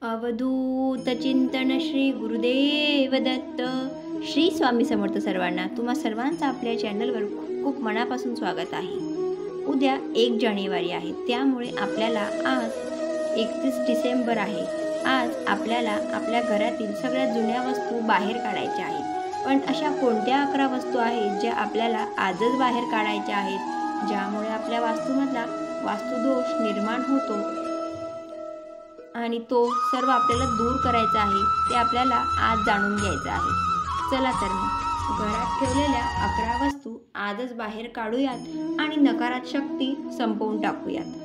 अवधूत चिंतन श्री गुरुदेव दत्त. श्री स्वामी समर्थ सर्वांना. तुम्हा सर्वांचं आपल्या चॅनलवर खूप खूप मनापासून स्वागत आहे. उद्या 1 जानेवारी आहे, त्यामुळे आपल्याला आज 31 डिसेंबर आहे. आज आपल्याला आपल्या घरातील सगळ्या जुन्या वस्तू बाहेर काढायच्या आहेत. पण अशा कोणत्या 11 वस्तू आहेत ज्या आपल्याला आजच बाहेर काढायच्या आहेत, ज्यामुळे आपल्या वास्तूमधला वास्तुदोष निर्माण होतो आणि तो सर्व आपल्याला दूर करायचा आहे. ते आपल्याला आज जाणून घ्यायचं आहे. चला तर मग घरात ठेवलेल्या 11 वस्तू आजच बाहेर काढूयात आणि नकारात्मक शक्ती संपवून टाकूयात.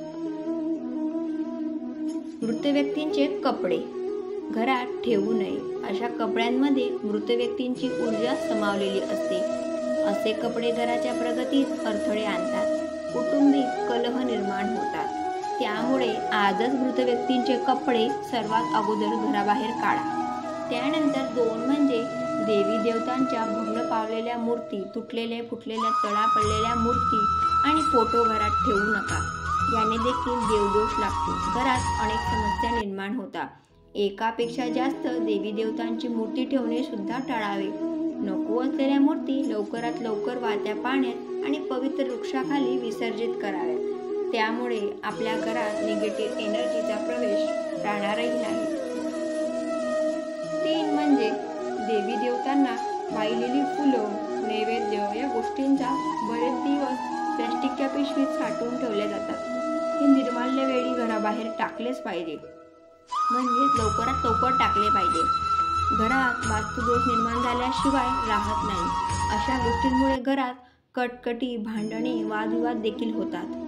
मृत व्यक्तींचे कपडे घरात ठेवू नये. अशा कपड्यांमध्ये मृत व्यक्तींची ऊर्जा समावलेली असते. असे कपडे घराच्या प्रगतीत अडथळे आणतात. कौटुंबिक कलह निर्माण होतात. त्यामुळे आजच मृत व्यक्तींचे कपडे सर्वात अगोदर घराबाहेर काढा. त्यानंतर 2 म्हणजे देवी देवतांच्या भग्न पावलेल्या मूर्ती, तुटलेल्या फुटलेल्या तडा पडलेल्या मूर्ती आणि फोटो घरात ठेवू नका. याने देखील देवदोष लागतो. घरात अनेक समस्या निर्माण होतात. एकापेक्षा जास्त देवी देवतांची मूर्ती ठेवणे सुद्धा टाळावे. नको असलेल्या मूर्ती लवकरात लवकर वाहत्या पाण्यात आणि पवित्र वृक्षाखाली विसर्जित कराव्यात. त्यामुळे आपल्या घरात निगेटिव्ह एनर्जीचा प्रवेश राहणारही नाही. 3 म्हणजे देवी देवतांना वाहिलेली फुलं, नैवेद्य या गोष्टींचा बरेच दिवस प्लॅस्टिकच्या पिशवीत साठवून ठेवल्या जातात. हे निर्माल्य वेळी घराबाहेर टाकलेच पाहिजे, म्हणजे लवकरात लवकर टाकले पाहिजे. घरात वास्तुदोष निर्माण झाल्याशिवाय राहत नाही. अशा गोष्टींमुळे घरात कटकटी, भांडणे, वादविवाद देखील होतात.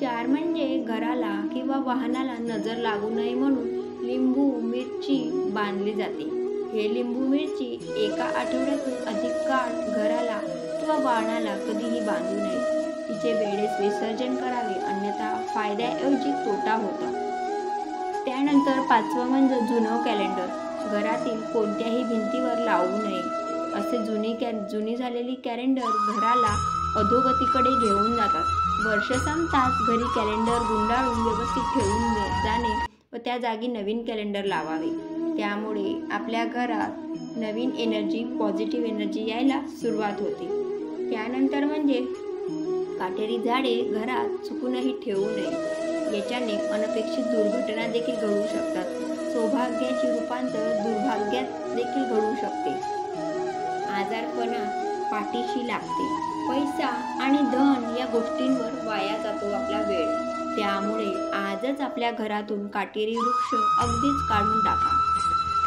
4 म्हणजे घराला किंवा वाहनाला नजर लागू नये म्हणून लिंबू मिरची बांधली जाते. हे लिंबू मिरची एका आठवड्यातून अधिक काळ घराला किंवा वाहनाला कधीही बांधू नये. तिचे वेळेस विसर्जन करावे, अन्यथा फायद्याऐवजी तोटा होता. त्यानंतर 5वं म्हणजे जुनं कॅलेंडर घरातील कोणत्याही भिंतीवर लावू नये. असे जुनी झालेली कॅलेंडर घराला अधोगतीकडे घेऊन जातात. वर्ष संपताच घरी कॅलेंडर गुंडाळून व्यवस्थित ठेवून जाणे व त्या जागी नवीन कॅलेंडर लावावे. त्यामुळे आपल्या घरात नवीन एनर्जी, पॉझिटिव्ह एनर्जी यायला सुरुवात होते. त्यानंतर म्हणजे काटेरी झाडे घरात चुकूनही ठेवू नये. याच्याने अनपेक्षित दुर्घटना देखील घडू शकतात. सौभाग्याची रूपांतर दुर्भाग्यात देखील घडू शकते. आजारपणा पाठीशी लागते. पैसा आणि धन या गोष्टींवर वाया जातो आपला वेळ. त्यामुळे आजच आपल्या घरातून काटेरी वृक्ष अगदीच काढून टाका.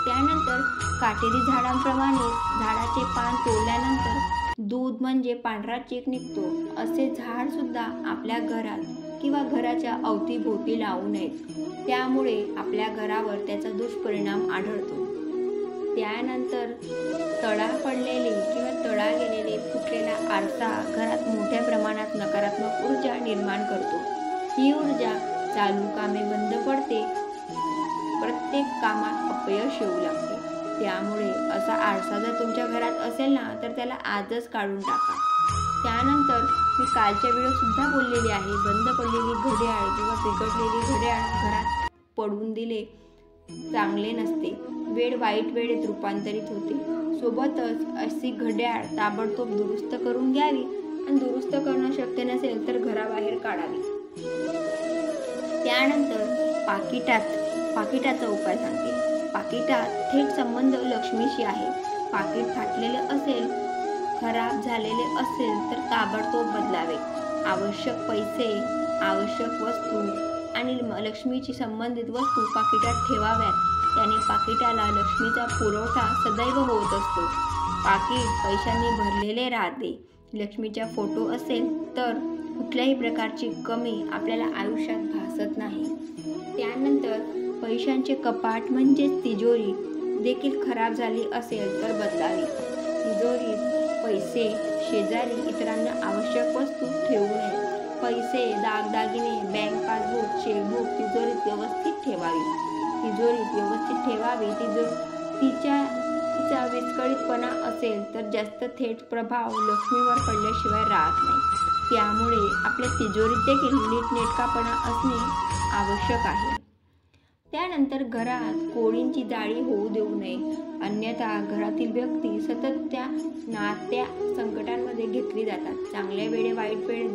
त्यानंतर काटेरी झाडांप्रमाणे झाडाचे पान तोडल्यानंतर दूध म्हणजे पांढरा चीक निघतो. असे झाड सुद्धा आपल्या घरात किंवा घराच्या अवतीभोवती लावू नयेत. त्यामुळे आपल्या घरावर त्याचा दुष्परिणाम आढळतो. त्यानंतर तडा पडलेले किंवा तडा गेलेले फुटलेला आरसा घरात मोठ्या प्रमाणात नकारात्मक ऊर्जा निर्माण करतो. ही ऊर्जा चालू कामे बंद पडते. प्रत्येक कामात अपयश येऊ लागते. त्यामुळे असा आरसा जर तुमच्या घरात असेल ना, तर त्याला आजच काढून टाका. त्यानंतर मी कालच्या व्हिडिओ सुद्धा बोललेली आहे, बंद पडलेली घड्याळ किंवा बिघडलेली घड्याळ घरात पडून दिले चांगले नसते. वेळ वाईट वेळेत रूपांतरित होते. सोबतच अशी घड्याळ ताबडतोब दुरुस्त करून घ्यावी आणि दुरुस्त करणं शक्य नसेल तर घराबाहेर काढावी. त्यानंतर पाकिटाचा उपाय सांगते. पाकिटात थेट संबंध लक्ष्मीशी आहे. पाकिट फाटलेले असेल, खराब झालेले असेल तर ताबडतोब बदलावे. आवश्यक पैसे, आवश्यक वस्तू आणि लक्ष्मीची संबंधित वस्तू पाकिटात ठेवाव्यात. त्याने पाकिटाला लक्ष्मीचा पुरवठा सदैव होत असतो. पाकिट पैशांनी भरलेले राहते. लक्ष्मीचा फोटो असेल तर कुठल्याही प्रकारची कमी आपल्याला आयुष्यात भासत नाही. त्यानंतर पैशांचे कपाट म्हणजेच तिजोरी देखील खराब झाली असेल तर बदलावी. तिजोरीत पैसे, शेजारी इतरांना आवश्यक वस्तू ठेवू नये. पैसे, दागदागिने, बँक पासबुक, चेकबुक तिजोरीत व्यवस्थित ठेवावी. तिचा विस्कळीतपणा असेल तर जास्त थेट प्रभाव लक्ष्मीवर पडल्याशिवाय राहत नाही. त्यामुळे आपल्या तिजोरीत देखील नीटनेटकापणा असणे आवश्यक आहे. त्यानंतर घरात कोळींची जाळी होऊ देऊ नये, अन्यथा घरातील व्यक्ती सतत त्या नात्या संकटांमध्ये घेतली जातात. चांगल्या वेळे वाईट वेळेत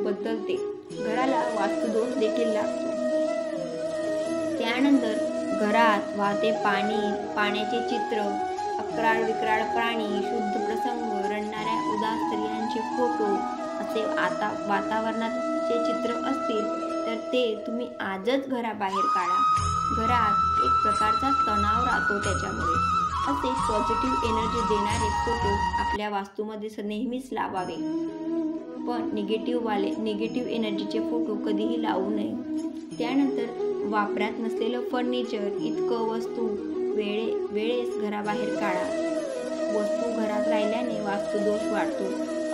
बदलते. घराला वास्तुदोष देखील लागतो. त्यानंतर घरात वाहते पाणी, पाण्याचे चित्र, अक्राळ विक्राळ प्राणी, शुद्ध प्रसंग, रडणाऱ्या उदास स्त्रियांचे फोटो असे आता वातावरणाचे चित्र असतील तर ते तुम्ही आजच घराबाहेर काढा. घरात एक प्रकारचा तणाव राहतो त्याच्यामुळे. असे पॉझिटिव्ह एनर्जी देणारे फोटो आपल्या वास्तूमध्ये नेहमीच लावावे. पण निगेटिव्ह एनर्जीचे फोटो कधीही लावू नये. त्यानंतर वापरात नसलेलं फर्निचर, इतकं वस्तू वेळेस घराबाहेर काढा. वस्तू घरात राहिल्याने वास्तुदोष वाढतो,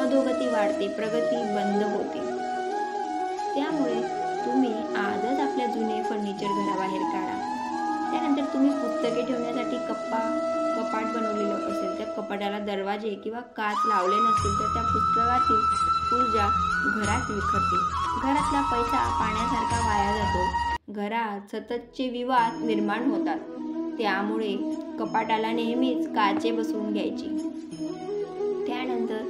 अधोगती वाढते, प्रगती बंद होते. त्यामुळे तुम्ही आजच आपल्या जुने फर्निचर घराबाहेर काढा. त्यानंतर तुम्ही पुस्तके ठेवण्यासाठी कपाट बनवलेलं असेल त्या कपाटाला दरवाजे किंवा काच लावले नसतील तर त्या पुस्तकातील ऊर्जा घरात विखरते. घरातला पैसा पाण्यासारखा वाया जातो. घरात सततचे विवाद निर्माण होतात. त्यामुळे कपाटाला नेहमीच काचे बसवून घ्यायची. त्यानंतर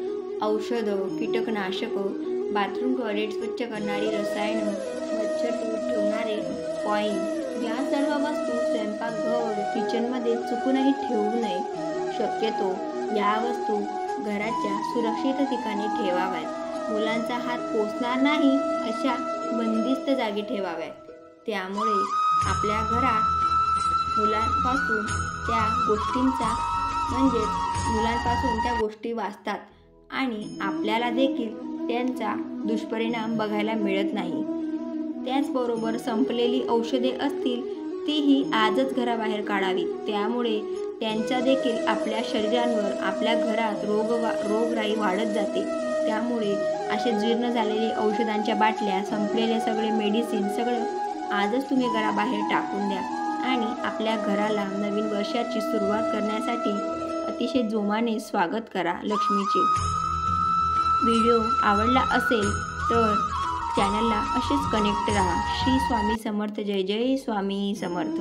औषधं, कीटकनाशकं, बाथरूम टॉयलेट स्वच्छ करणारी रसायनं, मच्छर दूर ठेवणारे कॉईन या सर्व वस्तू स्वयंपाकघर, किचनमध्ये चुकूनही ठेवू नये. शक्यतो या वस्तू घराच्या सुरक्षित ठिकाणी ठेवाव्यात. मुलांचा हात पोचणार नाही अशा बंदिस्त जागी ठेवाव्यात. त्यामुळे आपल्या घरात मुलांपासून त्या गोष्टी वाचतात आणि आपल्याला देखील त्यांचा दुष्परिणाम बघायला मिळत नाही. त्याचबरोबर संपलेली औषधे असतील तीही आजच घराबाहेर काढावीत. त्यामुळे त्यांचा देखील आपल्या शरीरांवर, आपल्या घरात रोगराई वाढत जाते. त्यामुळे असे जीर्ण झालेले औषधांच्या बाटल्या, संपलेले सगळे मेडिसिन सगळं आजच तुम्ही घराबाहेर टाकून द्या आणि आपल्या घराला नवीन वर्षाची सुरुवात करण्यासाठी अतिशय जोमाने स्वागत करा लक्ष्मीचे. व्हिडिओ आवडला असेल तर चॅनलला असेच कनेक्ट राहा. श्री स्वामी समर्थ. जय जय स्वामी समर्थ.